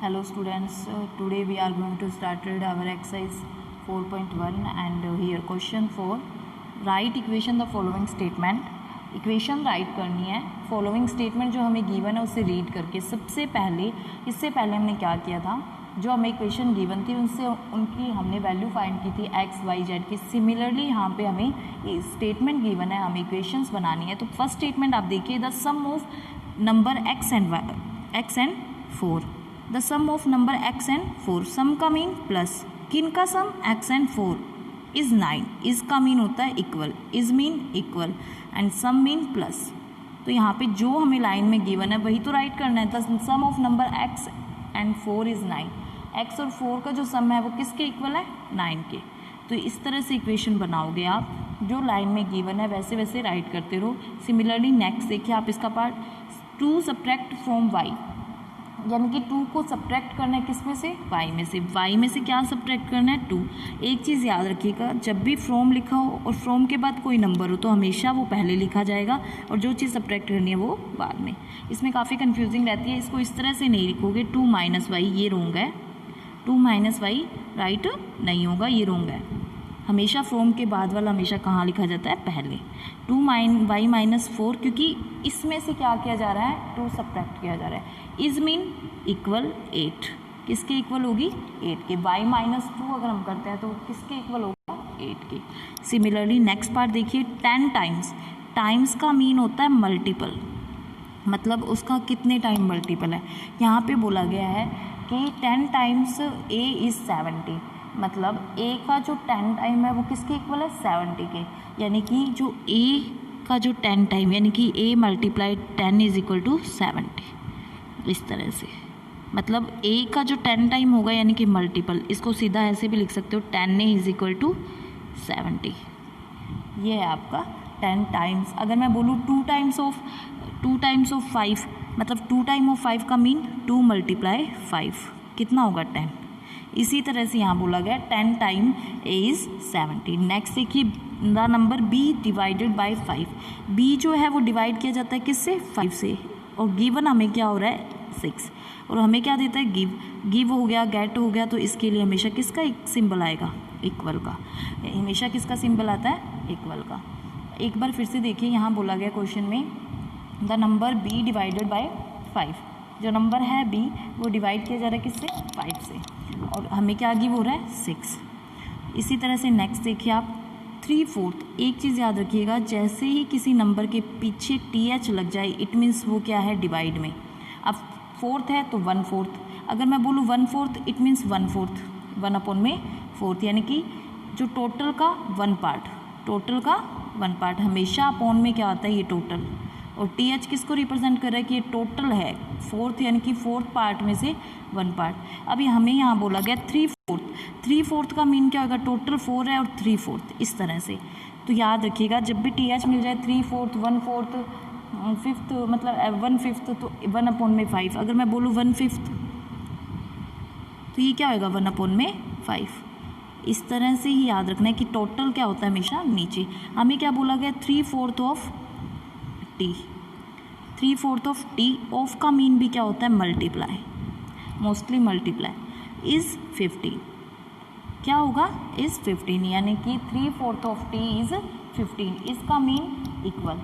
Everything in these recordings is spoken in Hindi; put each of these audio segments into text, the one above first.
Hello students, today we are going to start our exercise 4.1 and here question 4. Write equation the following statement. Equation right करनी है. फॉलोइंग स्टेटमेंट जो हमें गिवन है उसे रीड करके इससे पहले हमने क्या किया था, जो हमें इक्वेशन गिवन थी उनकी हमने वैल्यू फाइंड की थी एक्स वाई जेड की. सिमिलरली यहाँ पे हमें स्टेटमेंट गिवन है, हमें इक्वेशंस बनानी है. तो फर्स्ट स्टेटमेंट आप देखिए, the sum of number x and 4. The sum of number x and 4, sum का मीन प्लस, किन का sum x and 4 is 9. Is का मीन होता है equal, is mean equal and sum mean plus. तो यहाँ पे जो हमें लाइन में गिवन है वही तो राइट करना है. The sum of number x and 4 is 9. X और 4 का जो सम है वो किसके इक्वल है, 9 के. तो इस तरह से इक्वेशन बनाओगे आप, जो लाइन में गिवन है वैसे वैसे राइट करते रहो. सिमिलरली नेक्स्ट देखिए आप इसका पार्ट, 2 सब्ट्रैक्ट फ्रॉम वाई, यानी कि 2 को सब्ट्रैक्ट करना है किस में से, y में से. y में से क्या सब्ट्रैक्ट करना है, 2. एक चीज़ याद रखिएगा, जब भी फ्रॉम लिखा हो और फ्रॉम के बाद कोई नंबर हो तो हमेशा वो पहले लिखा जाएगा और जो चीज़ सब्ट्रैक्ट करनी है वो बाद में. इसमें काफ़ी कन्फ्यूजिंग रहती है, इसको इस तरह से नहीं लिखोगे 2 माइनस वाई, ये रोंग है. 2 माइनस वाई राइट नहीं होगा, ये रोंग है. हमेशा फ्रॉम के बाद वाला हमेशा कहाँ लिखा जाता है, पहले. 2 वाई माइनस 4, क्योंकि इसमें से क्या किया जा रहा है, 2 सब्ट्रैक्ट किया जा रहा है. इज़ मीन इक्वल 8, किसके इक्वल होगी, 8 के. वाई माइनस 2 अगर हम करते हैं तो किसके इक्वल होगा, 8 के. सिमिलरली नेक्स्ट पार्ट देखिए, 10 टाइम्स. टाइम्स का मीन होता है मल्टीपल, मतलब उसका कितने टाइम मल्टीपल है. यहाँ पे बोला गया है कि 10 टाइम्स ए इज़ 70, मतलब a का जो 10 टाइम है वो किसके इक्वल है, 70 के. यानी कि जो a का जो 10 टाइम, यानी कि a multiply 10 is equal to 70. इस तरह से, मतलब a का जो 10 टाइम होगा यानी कि मल्टीपल, इसको सीधा ऐसे भी लिख सकते हो, 10 इज इक्वल टू 70. ये है आपका 10 टाइम्स. अगर मैं बोलूँ 2 टाइम्स ऑफ 5, मतलब 2 टाइम ऑफ 5 का मीन 2 मल्टीप्लाई 5 कितना होगा, 10. इसी तरह से यहाँ बोला गया 10 टाइम a इज़ 70. नेक्स्ट देखिए, the number b divided by 5. b जो है वो डिवाइड किया जाता है किससे, 5 से. और गिवन हमें क्या हो रहा है, 6. और हमें क्या देता है, गिव हो गया, गेट हो गया. तो इसके लिए हमेशा किसका एक सिंबल आएगा, इक्वल का. हमेशा किसका सिंबल आता है, इक्वल का. एक बार फिर से देखिए, यहाँ बोला गया क्वेश्चन में, the number b divided by 5. जो नंबर है b वो डिवाइड किया जा रहा है किससे, 5 से. और हमें क्या गिव हो रहा है, 6. इसी तरह से नेक्स्ट देखिए आप, 3/4. एक चीज़ याद रखिएगा, जैसे ही किसी नंबर के पीछे th लग जाए इट मीन्स वो क्या है, डिवाइड में. अब 4th है तो 1/4. अगर मैं बोलूँ 1/4 इट मीन्स 1/4, 1/4, यानी कि जो टोटल का 1 पार्ट. हमेशा अपॉन में क्या आता है, ये टोटल. और th किसको रिप्रेजेंट कर रहा है कि ये टोटल है, 4th यानी कि 4th पार्ट में से 1 पार्ट. अभी हमें यहाँ बोला गया 3/4 का मीन क्या होगा, टोटल 4 है और 3/4, इस तरह से. तो याद रखिएगा, जब भी th मिल जाए 3/4, 1/4, 5th, मतलब 1/5, तो 1/5. अगर मैं बोलूँ 1/5 तो ये क्या होगा, 1/5. इस तरह से ही याद रखना है कि टोटल क्या होता है हमेशा नीचे. हमें क्या बोला गया, 3/4 of t. 3/4 of t. Of का मीन भी क्या होता है, मल्टीप्लाई, मोस्टली मल्टीप्लाई. इज़ 15, क्या होगा, इज़ 15, यानी कि 3/4 ऑफ t इज़ 15. इसका mean equal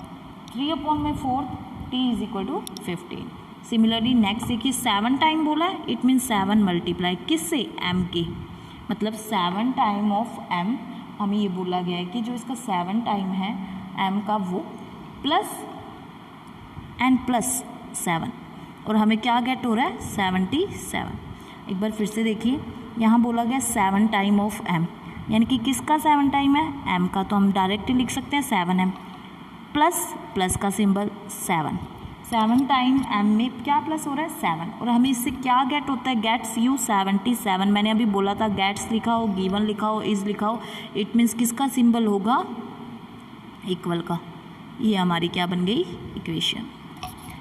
3/4 t is equal to 15. Similarly next देखिए, 7 टाइम बोला है, इट मीन 7 मल्टीप्लाई किससे, m के. मतलब 7 टाइम ऑफ m, हमें ये बोला गया है कि जो इसका 7 टाइम है m का, वो प्लस एंड प्लस 7. और हमें क्या गेट हो रहा है, 77. एक बार फिर से देखिए, यहाँ बोला गया 7 टाइम ऑफ m, यानी कि किसका 7 टाइम है, m का. तो हम डायरेक्टली लिख सकते हैं 7m प्लस का सिंबल 7 टाइम m में क्या प्लस हो रहा है, 7. और हमें इससे क्या गेट होता है, गेट्स यू 77. मैंने अभी बोला था, गेट्स लिखा हो, गिवन लिखा हो, इज लिखा हो, इट मीन्स किसका सिंबल होगा, इक्वल का. ये हमारी क्या बन गई, इक्वेशन.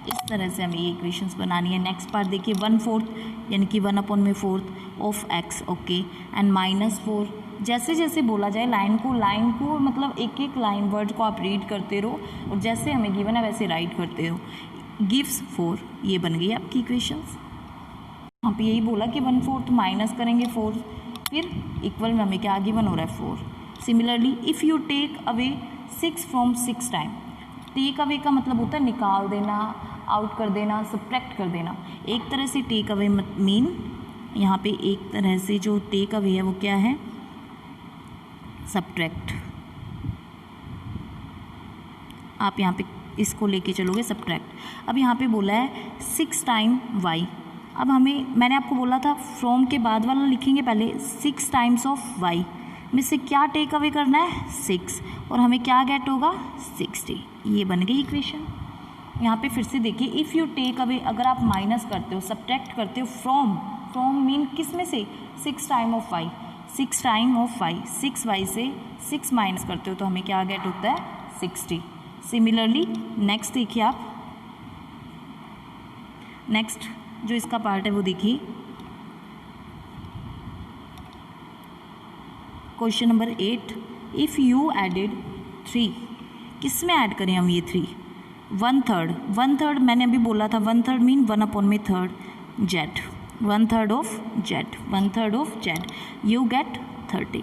इस तरह से हमें ये इक्वेशंस बनानी है. नेक्स्ट पार्ट देखिए, 1/4 यानी कि 1/4 ऑफ x, ओके, एंड -4. जैसे जैसे बोला जाए लाइन को मतलब एक एक लाइन वर्ड को आप रीड करते रहो और जैसे हमें गिवन है वैसे राइट करते रहो. गिव्स 4, ये बन गई आपकी इक्वेशंस. यहाँ पे यही बोला कि 1/4 माइनस करेंगे 4, फिर इक्वल में हमें क्या गिवन हो रहा है 4। Similarly if you take away 6 from 6 time, take away का मतलब होता है निकाल देना, आउट कर देना, सब्ट्रैक्ट कर देना। एक तरह से टेक अवे मीन यहाँ पे एक तरह से जो टेक अवे है वो क्या है, सब्ट्रैक्ट। आप यहाँ पे इसको लेके चलोगे सब्ट्रैक्ट। अब यहाँ पे बोला है 6 टाइम y। अब मैंने आपको बोला था फ्रॉम के बाद वाला लिखेंगे पहले, 6 टाइम्स ऑफ y में से क्या टेक अवे करना है 6, और हमें क्या गेट होगा 60। ये बन गई इक्वेशन। यहाँ पे फिर से देखिए, इफ़ यू टेक अवे, अगर आप माइनस करते हो, सब्ट्रैक्ट करते हो फ्रॉम मीन किस में से, 6 time of y, 6 time of y, 6y से 6 माइनस करते हो तो हमें क्या गेट होता है 60। सिमिलरली नेक्स्ट देखिए आप, नेक्स्ट जो इसका पार्ट है वो देखिए, question number 8, if you added 3, किस में ऐड करें हम ये 3, 1/3 मैंने अभी बोला था 1/3 mean 1/3 z, 1/3 of z, 1/3 of z, you get 30।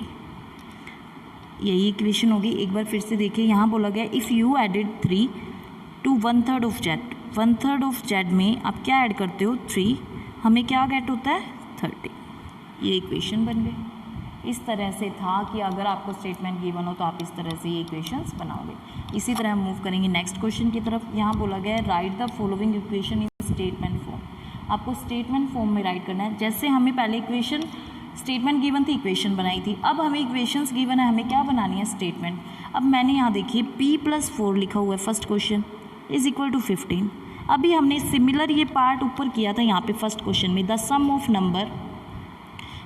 यही इक्वेशन होगी। एक बार फिर से देखिए, यहाँ बोला गया if you added 3 to 1/3 of z, 1/3 of z में आप क्या ऐड करते हो 3, हमें क्या गेट होता है 30। ये इक्वेशन बन गई। इस तरह से था कि अगर आपको स्टेटमेंट गिवन हो तो आप इस तरह से ये इक्वेशंस बनाओगे। इसी तरह हम मूव करेंगे नेक्स्ट क्वेश्चन की तरफ। यहाँ बोला गया है right the following equation in statement form. आपको स्टेटमेंट फॉर्म में राइट करना है। जैसे हमें पहले इक्वेशन स्टेटमेंट गिवन थी, इक्वेशन बनाई थी, अब हमें इक्वेशंस गिवन है, हमें क्या बनानी है स्टेटमेंट। अब मैंने यहाँ देखिए p+4 लिखा हुआ है, first question is equal to 15। अभी हमने सिमिलर ये पार्ट ऊपर किया था यहाँ पे फर्स्ट क्वेश्चन में, द सम ऑफ नंबर,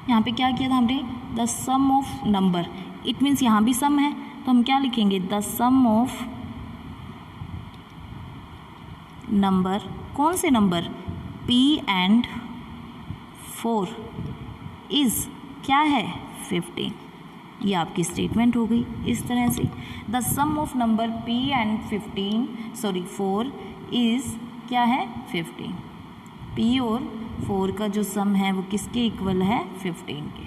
यहाँ पे क्या किया था हमने, the sum of number, it means यहाँ भी सम है तो हम क्या लिखेंगे, द सम ऑफ नंबर, कौन से नंबर, p एंड 4 इज़ क्या है 15। ये आपकी स्टेटमेंट हो गई। इस तरह से the sum of number p and 4 is क्या है 15। p और 4 का जो सम है वो किसके इक्वल है 15 के।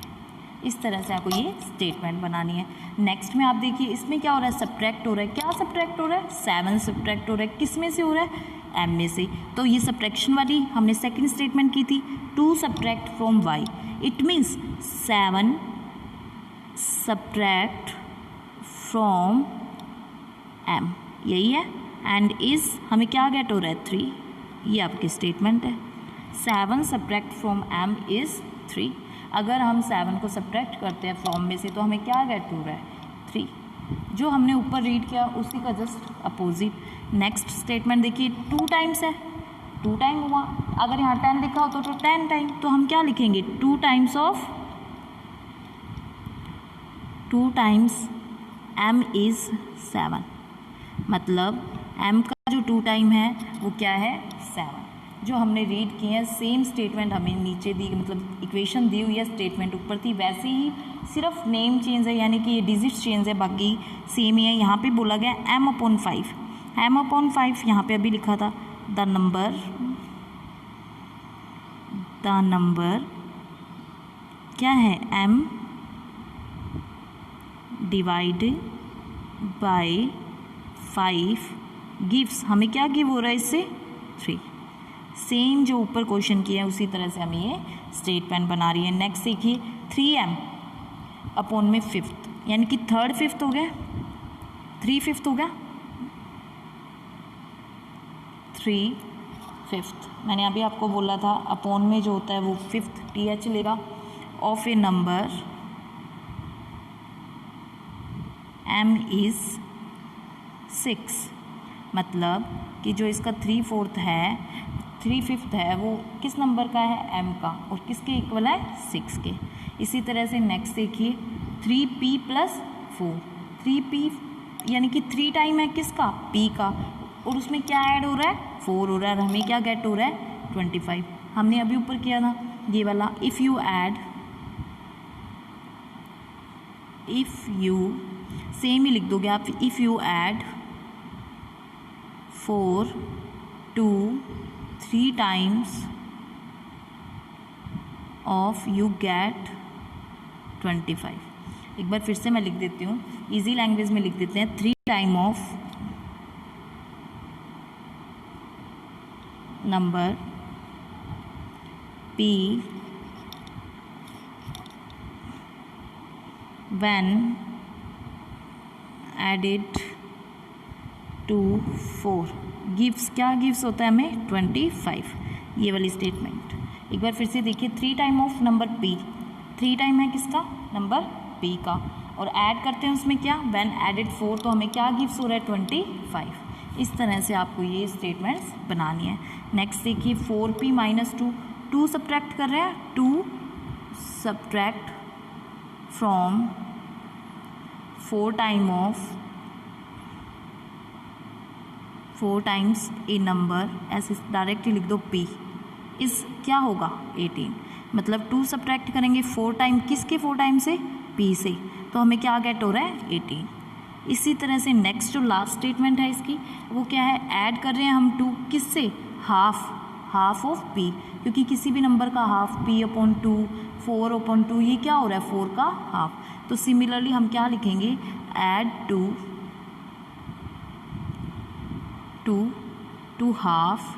इस तरह से आपको ये स्टेटमेंट बनानी है। नेक्स्ट में आप देखिए, इसमें क्या हो रहा है, सब्ट्रैक्ट हो रहा है। क्या सब्ट्रैक्ट हो रहा है, 7 सब्ट्रैक्ट हो रहा है। किस में से हो रहा है, m में से। तो ये सब्ट्रैक्शन वाली हमने सेकंड स्टेटमेंट की थी, 2 subtract from y, it means 7 subtract from m, यही है। एंड इज़ हमें क्या गेट हो रहा है 3, ये आपकी स्टेटमेंट है। 7 सब्ट्रैक्ट फ्रॉम m इज़ 3। अगर हम 7 को सब्ट्रैक्ट करते हैं फ्रॉम में से तो हमें क्या गेट हो रहा है 3। जो हमने ऊपर रीड किया उसी का जस्ट अपोजिट। नेक्स्ट स्टेटमेंट देखिए, 2 टाइम्स है, 2 टाइम हुआ। अगर यहाँ 10 लिखा हो तो 10 टाइम, तो हम क्या लिखेंगे 2 times of 2 times m is 7, मतलब m का जो 2 टाइम है वो क्या है 7। जो हमने रीड किए हैं सेम स्टेटमेंट हमें नीचे दी, मतलब इक्वेशन दी हुई है, स्टेटमेंट ऊपर थी, वैसे ही सिर्फ नेम चेंज है, यानी कि ये डिजिट्स चेंज है, बाकी सेम ही है। यहाँ पे बोला गया m/5, m/5 यहाँ पे अभी लिखा था द नंबर क्या है m डिवाइड बाय 5 गिव्स, हमें क्या गिव हो रहा है इससे 3। सेम जो ऊपर क्वेश्चन किया है उसी तरह से हमें ये स्टेटमेंट बना रही है। नेक्स्ट देखिए, 3m/5, यानी कि 3rd 5th हो गया, 3 5th हो गया, 3 5th। मैंने अभी आपको बोला था अपॉन में जो होता है वो 5th th लेगा, of a number m is 6, मतलब कि जो इसका 3/4 है, 3/5 है, वो किस नंबर का है m का, और किसके इक्वल है 6 के। इसी तरह से नेक्स्ट देखिए, 3p+4, 3p यानी कि 3 टाइम है किसका p का, और उसमें क्या ऐड हो रहा है 4 हो रहा है, और हमें क्या गेट हो रहा है 25। हमने अभी ऊपर किया था ये वाला, इफ़ यू सेम ही लिख दोगे आप, if you add 4 to 3 times of you get 25। एक बार फिर से मैं लिख देती हूँ, इजी लैंग्वेज में लिख देते हैं। 3 time of number p when added to 4 gives, क्या गिव्स होता है हमें 25, ये वाली स्टेटमेंट। एक बार फिर से देखिए, 3 time of number p, 3 time है किसका, नंबर p का, और ऐड करते हैं उसमें क्या, व्हेन एडेड 4, तो हमें क्या गिव्स हो रहा है 25। इस तरह से आपको ये स्टेटमेंट्स बनानी है। नेक्स्ट देखिए 4p माइनस 2 सब्ट्रैक्ट कर रहे हैं, 2 subtract from 4 time of 4 times A number, ऐसे डायरेक्टली लिख दो p, इस क्या होगा 18, मतलब 2 सब्ट्रैक्ट करेंगे 4 टाइम, किसके 4 टाइम से, p से, तो हमें क्या गेट हो रहा है 18। इसी तरह से नेक्स्ट जो लास्ट स्टेटमेंट है इसकी, वो क्या है, ऐड कर रहे हैं हम 2 किससे, हाफ ऑफ p, क्योंकि किसी भी नंबर का हाफ p/2, 4/2, ये क्या हो रहा है 4 का हाफ। तो सिमिलरली हम क्या लिखेंगे, add 2 to half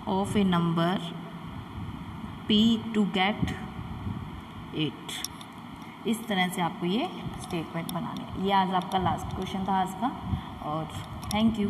of a number p to get 8। इस तरह से आपको ये स्टेटमेंट बनानी है। ये आज आपका लास्ट क्वेश्चन था आज का, और थैंक यू।